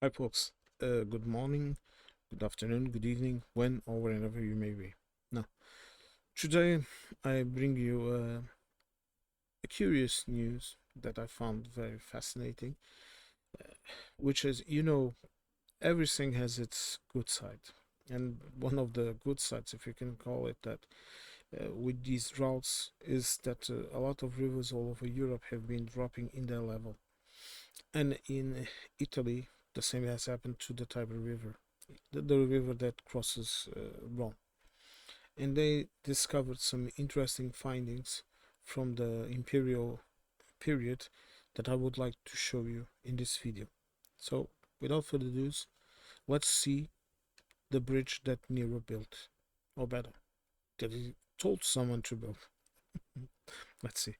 Hi, folks. Good morning, good afternoon, good evening, when or wherever you may be. Now, today I bring you a curious news that I found very fascinating, which is, everything has its good side. And one of the good sides, if you can call it that, with these droughts, is that a lot of rivers all over Europe have been dropping in their level. And in Italy, the same has happened to the Tiber River, the river that crosses Rome. And they discovered some interesting findings from the imperial period that I would like to show you in this video. So, without further ado, let's see the bridge that Nero built, or better, that he told someone to build. Let's see.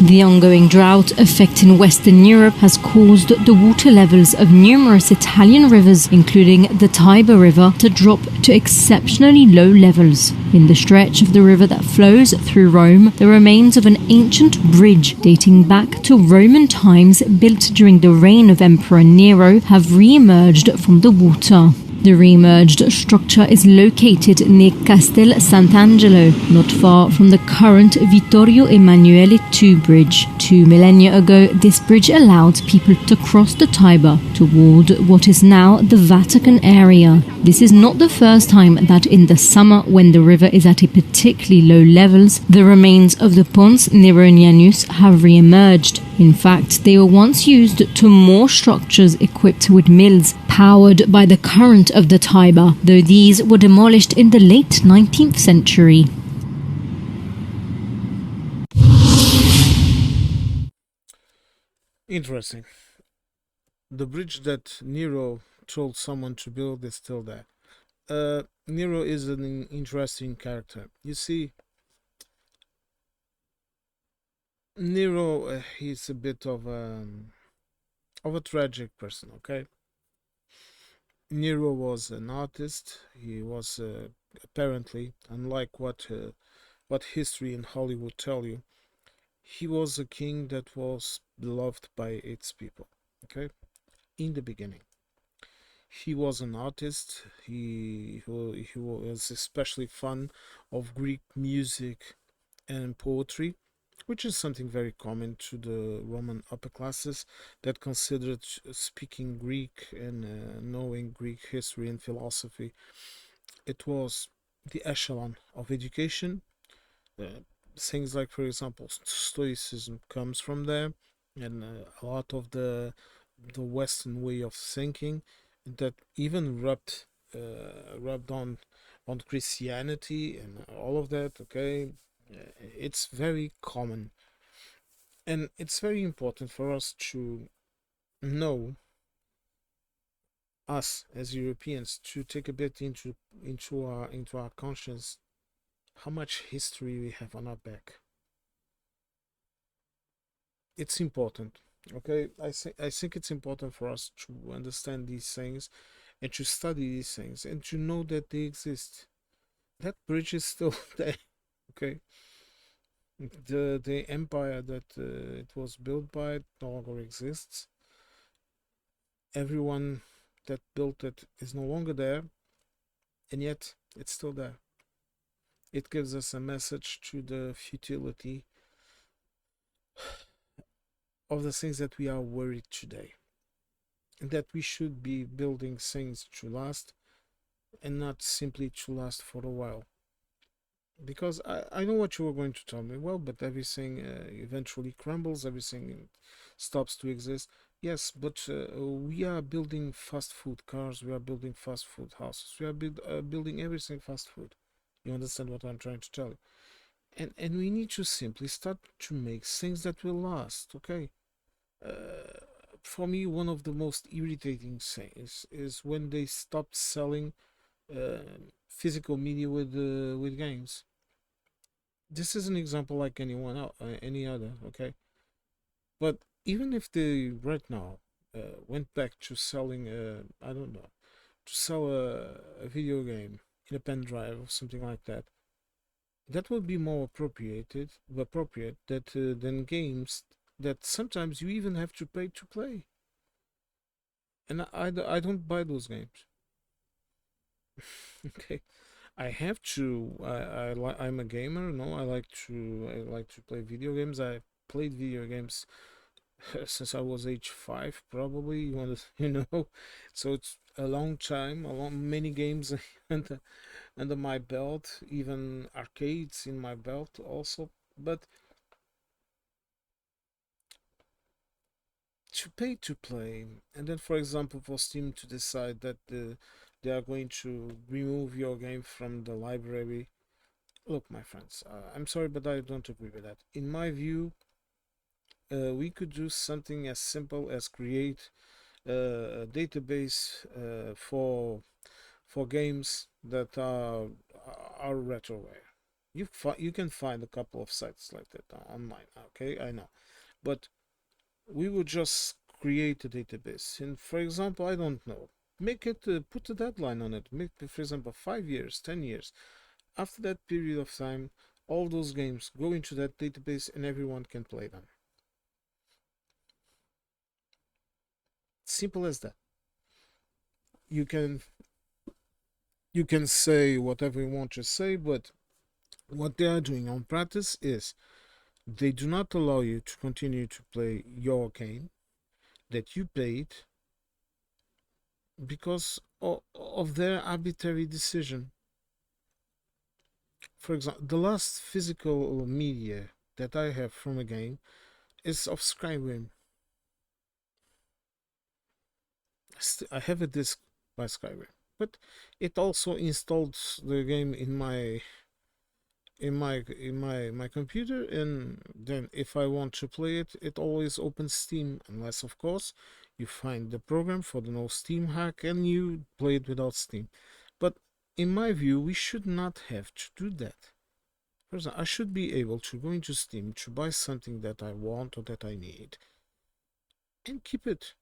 The ongoing drought affecting Western Europe has caused the water levels of numerous Italian rivers, including the Tiber River, to drop to exceptionally low levels. In the stretch of the river that flows through Rome, the remains of an ancient bridge dating back to Roman times, built during the reign of Emperor Nero, have re-emerged from the water. The re-emerged structure is located near Castel Sant'Angelo, not far from the current Vittorio Emanuele II bridge. 2 millennia ago, this bridge allowed people to cross the Tiber toward what is now the Vatican area. This is not the first time that in the summer, when the river is at a particularly low levels, the remains of the Pons Neronianus have re-emerged. In fact, they were once used to moor structures equipped with mills powered by the current of the Tiber, though these were demolished in the late 19th century. Interesting. The bridge that Nero told someone to build is still there. Nero is an interesting character. You see, Nero, he's a bit of a tragic person. Okay, Nero was an artist. He was apparently, unlike what history and Hollywood tell you, he was a king that was beloved by its people. Okay, in the beginning, he was an artist. He was especially fond of Greek music and poetry, which is something very common to the Roman upper classes that considered speaking Greek and knowing Greek history and philosophy. It was the echelon of education. Uh, Things like, for example, Stoicism comes from there, and a lot of the Western way of thinking that even rubbed on Christianity and all of that. Okay, it's very common, and it's very important for us to know, us as Europeans, to take a bit into our conscience how much history we have on our back. It's important. Okay, I think it's important for us to understand these things and to study these things and to know that they exist. That bridge is still there. Okay, the empire that it was built by no longer exists. Everyone that built it is no longer there, and yet it's still there. It gives us a message to the futility of the things that we are worried today, and that we should be building things to last and not simply to last for a while. Because I know what you were going to tell me. Well, but everything eventually crumbles, everything stops to exist. Yes, but we are building fast food cars, we are building fast food houses, we are building everything fast food. You understand what I'm trying to tell you? And we need to simply start to make things that will last. Okay. For me, one of the most irritating things is when they stopped selling uh, physical media with games. This is an example like any other. Okay, but even if they right now went back to selling, I don't know, to sell a video game in a pen drive or something like that, that would be more appropriate that than games that sometimes you even have to pay to play. And I don't buy those games. Okay, I have to. I'm a gamer. No, I like to play video games. I played video games since I was age 5, probably. You want to, so it's a long time, a long many games under under my belt, even arcades in my belt also. But to pay to play, and then, for example, for Steam to decide that they are going to remove your game from the library. Look, my friends, I'm sorry, but I don't agree with that. In my view, we could do something as simple as create a database for games that are retroware. You can find a couple of sites like that online. Okay, I know, but we would just create a database, and for example, I don't know, make it put a deadline on it. Make, for example, 5 years, 10 years. After that period of time, all those games go into that database, and everyone can play them. Simple as that. You can you can say whatever you want to say, but what they are doing on practice is they do not allow you to continue to play your game that you paid because of their arbitrary decision. For example, the last physical media that I have from a game is of Skyrim. I have a disc by Skyrim, but it also installed the game in my computer, and then if I want to play it, it always opens Steam, unless of course you find the program for the no Steam hack and you play it without Steam. But in my view, we should not have to do that. For example, I should be able to go into Steam to buy something that I want or that I need and keep it.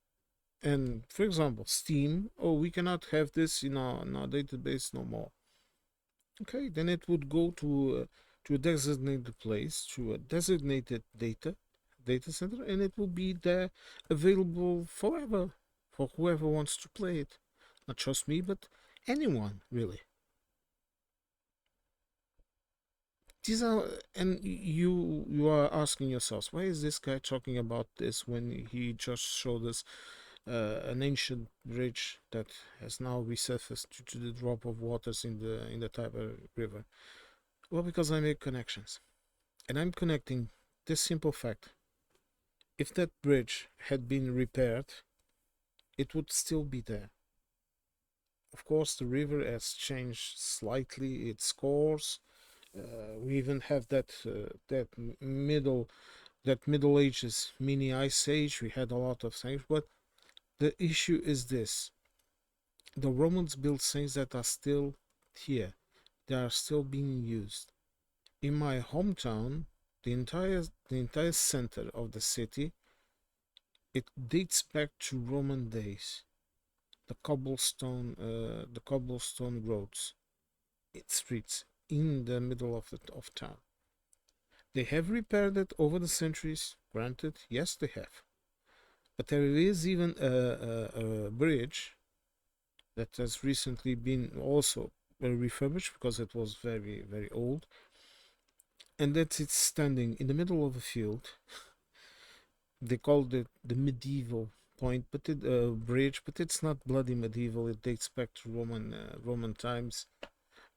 And for example, Steam, oh, we cannot have this in our database no more. Okay, then it would go to a designated place, to a designated data center, and it will be there available forever for whoever wants to play it. Not just me, but anyone really. These are, and you are asking yourselves, why is this guy talking about this when he just showed us an ancient bridge that has now resurfaced due to the drop of waters in the Tiber River? Well, because I make connections, and I'm connecting this simple fact: if that bridge had been repaired, it would still be there. Of course, the river has changed slightly its course. We even have that Middle Ages mini ice age. We had a lot of things, but the issue is this: the Romans built things that are still here. They are still being used. In my hometown, the entire center of the city, it dates back to Roman days. The cobblestone roads, streets in the middle of town. They have repaired it over the centuries. Granted, yes, they have. But there is even a bridge that has recently been also refurbished because it was very, very old, and that it's standing in the middle of a field. They called it the medieval point, but it bridge, but it's not bloody medieval. It dates back to Roman times.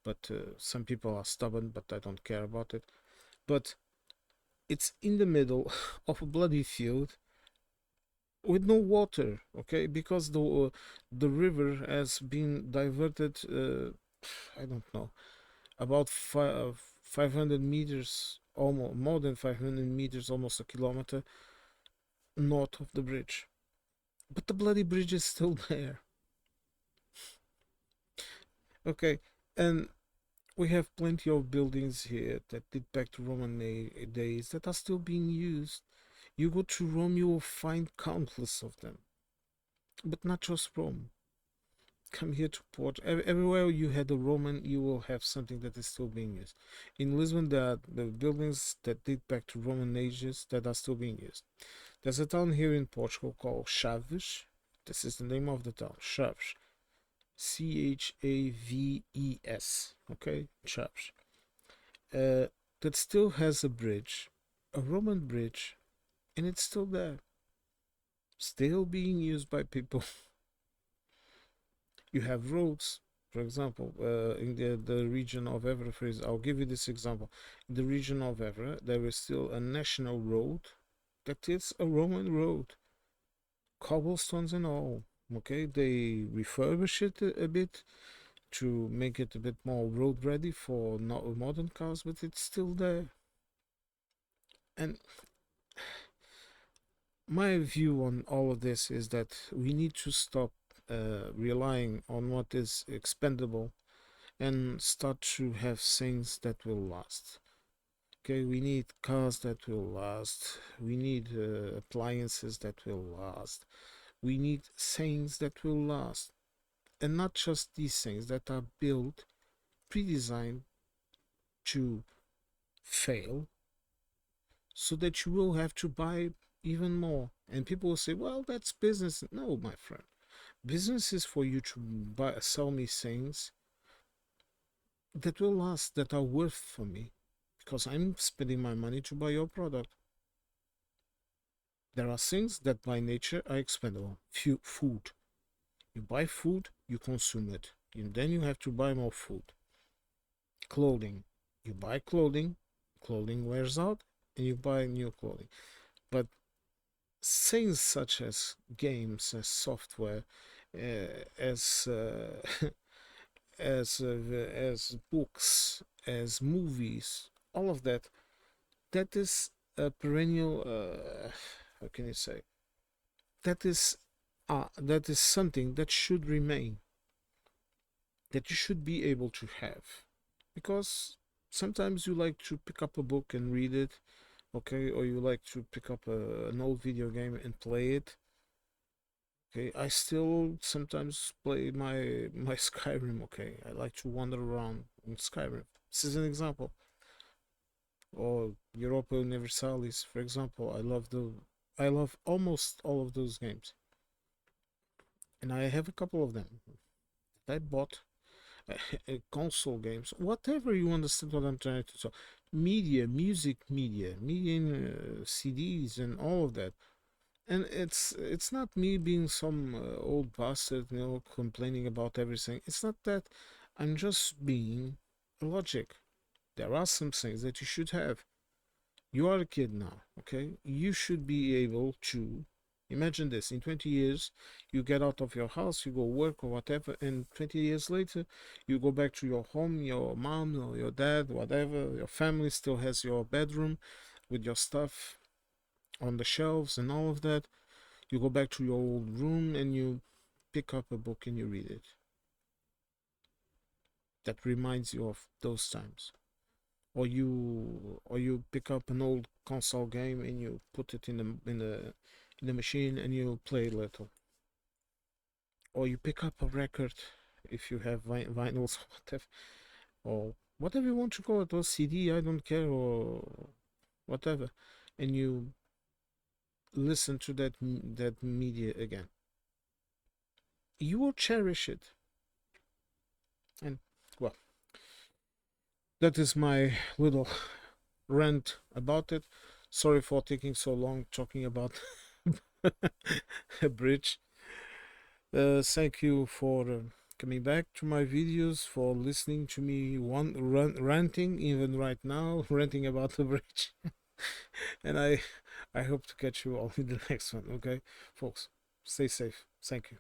But some people are stubborn, but I don't care about it. But it's in the middle of a bloody field with no water, okay? Because the river has been diverted. I don't know, about 500 meters, almost more than 500 meters, almost a kilometer north of the bridge. But the bloody bridge is still there. Okay, and we have plenty of buildings here that date back to Roman days that are still being used. You go to Rome, you will find countless of them. But not just Rome. come here to Port. Everywhere you had a Roman, you will have something that is still being used. In Lisbon, there are the buildings that date back to Roman ages that are still being used. There's a town here in Portugal called Chaves. This is the name of the town, Chaves. Chaves. Okay, Chaves. That still has a bridge, a Roman bridge, and it's still there, still being used by people. You have roads, for example, in the region of Évora. I'll give you this example. In the region of Évora, there is still a national road that is a Roman road, cobblestones and all. Okay, they refurbish it a bit to make it a bit more road ready for modern cars, but it's still there. And my view on all of this is that we need to stop relying on what is expendable and start to have things that will last. Okay, we need cars that will last. We need appliances that will last. We need things that will last. And not just these things that are built, pre-designed to fail, so that you will have to buy even more. And people will say, well, that's business. No, my friend. Business is for you to sell me things that will last, that are worth for me, because I'm spending my money to buy your product. There are things that by nature are expendable. Food. You buy food, you consume it. And then you have to buy more food. Clothing. You buy clothing, clothing wears out, and you buy new clothing. But things such as games, as software, as as books, as movies, all of that, that is a perennial. How can you say? That is something that should remain. That you should be able to have, because sometimes you like to pick up a book and read it, okay, or you like to pick up an old video game and play it. Okay, I still sometimes play my Skyrim. Okay, I like to wander around in Skyrim. This is an example. Or Europa Universalis, for example. I love almost all of those games, and I have a couple of them that I bought. Console games, whatever, you understand what I'm trying to say. Media, music, media in CDs and all of that. And it's not me being some old bastard, complaining about everything. It's not that. I'm just being logic. There are some things that you should have. You are a kid now, okay? You should be able to imagine this. In 20 years, you get out of your house, you go work or whatever, and 20 years later, you go back to your home, your mom or your dad, whatever, your family still has your bedroom with your stuff on the shelves and all of that. You go back to your old room and you pick up a book and you read it. That reminds you of those times. Or you pick up an old console game and you put it in the machine and you play a little. Or you pick up a record if you have vinyls or whatever you want to call it, or CD, I don't care, or whatever, and you listen to that media again. You will cherish it. And well, that is my little rant about it. Sorry for taking so long talking about a bridge. Thank you for coming back to my videos, for listening to me ranting, even right now, ranting about the bridge. And I hope to catch you all in the next one, okay? Folks, stay safe. Thank you.